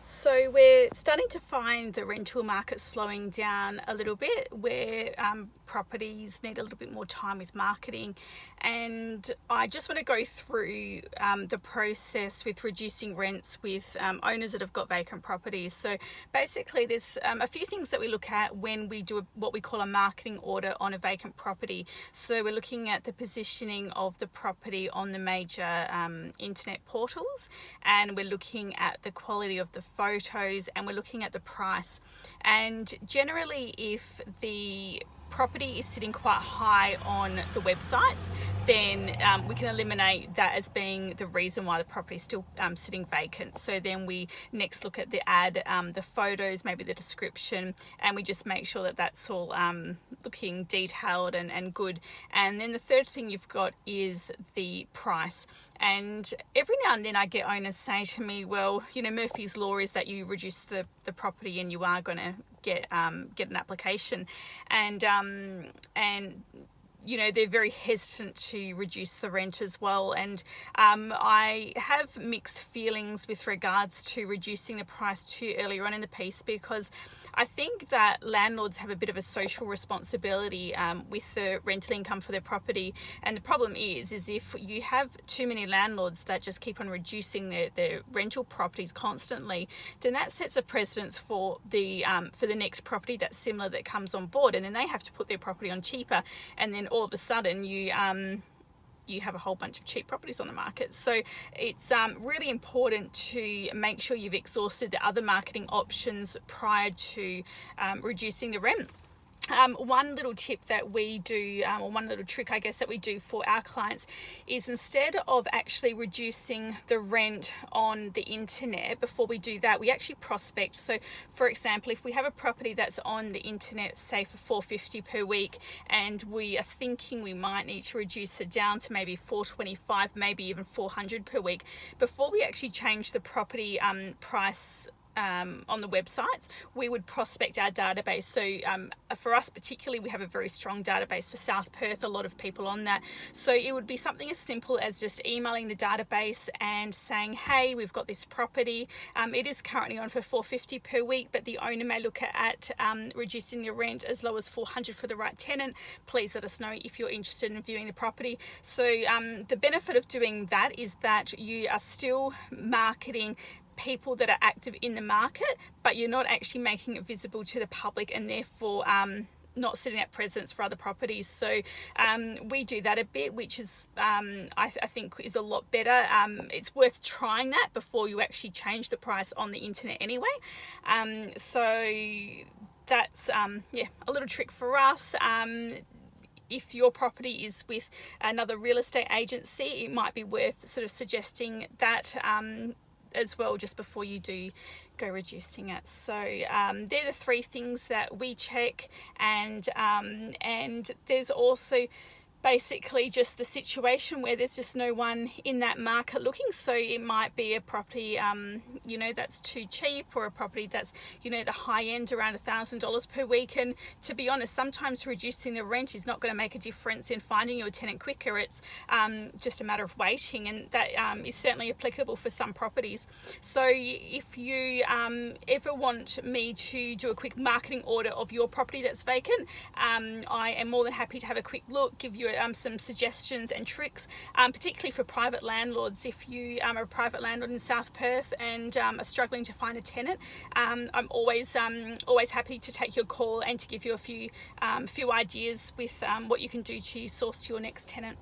So we're starting to find the rental market slowing down a little bit, where properties need a little bit more time with marketing. And I just want to go through the process with reducing rents with owners that have got vacant properties. So basically there's a few things that we look at when we do what we call a marketing order on a vacant property. So we're looking at the positioning of the property on the major internet portals, and we're looking at the quality of the photos, and we're looking at the price. And generally, if the property is sitting quite high on the websites, then we can eliminate that as being the reason why the property is still sitting vacant. So then we next look at the ad, the photos, maybe the description, and we just make sure that that's all looking detailed and good. And then the third thing you've got is the price. And every now and then I get owners say to me, well, you know, Murphy's Law is that you reduce the property and you are going to get an application. And you know, they're very hesitant to reduce the rent as well. And I have mixed feelings with regards to reducing the price too early on in the piece, because I think that landlords have a bit of a social responsibility with the rental income for their property. And the problem is if you have too many landlords that just keep on reducing their rental properties constantly, then that sets a precedence for the next property that's similar that comes on board, and then they have to put their property on cheaper, and then all of a sudden you have a whole bunch of cheap properties on the market. So it's really important to make sure you've exhausted the other marketing options prior to reducing the rent. One little tip that we do, or one little trick I guess that we do for our clients, is instead of actually reducing the rent on the internet, before we do that, we actually prospect. So for example, if we have a property that's on the internet, say for $450 per week, and we are thinking we might need to reduce it down to maybe $425, maybe even $400 per week, before we actually change the property price on the websites, we would prospect our database. So for us particularly, we have a very strong database for South Perth, a lot of people on that. So it would be something as simple as just emailing the database and saying, hey, we've got this property. It is currently on for $450 per week, but the owner may look at reducing the rent as low as $400 for the right tenant. Please let us know if you're interested in viewing the property. So the benefit of doing that is that you are still marketing people that are active in the market, but you're not actually making it visible to the public, and therefore not setting that presence for other properties. So we do that a bit, which is I think is a lot better. It's worth trying that before you actually change the price on the internet anyway. So that's a little trick for us. If your property is with another real estate agency, it might be worth sort of suggesting that as well, just before you do go reducing it. So they're the three things that we check, and there's also basically just the situation where there's just no one in that market looking. So it might be a property you know, that's too cheap, or a property that's, you know, the high end around $1,000 per week. And to be honest, sometimes reducing the rent is not going to make a difference in finding your tenant quicker. It's just a matter of waiting, and that is certainly applicable for some properties. So if you ever want me to do a quick marketing order of your property that's vacant, I am more than happy to have a quick look, give you some suggestions and tricks, particularly for private landlords. If you are a private landlord in South Perth and are struggling to find a tenant, I'm always happy to take your call and to give you a few ideas with what you can do to source your next tenant.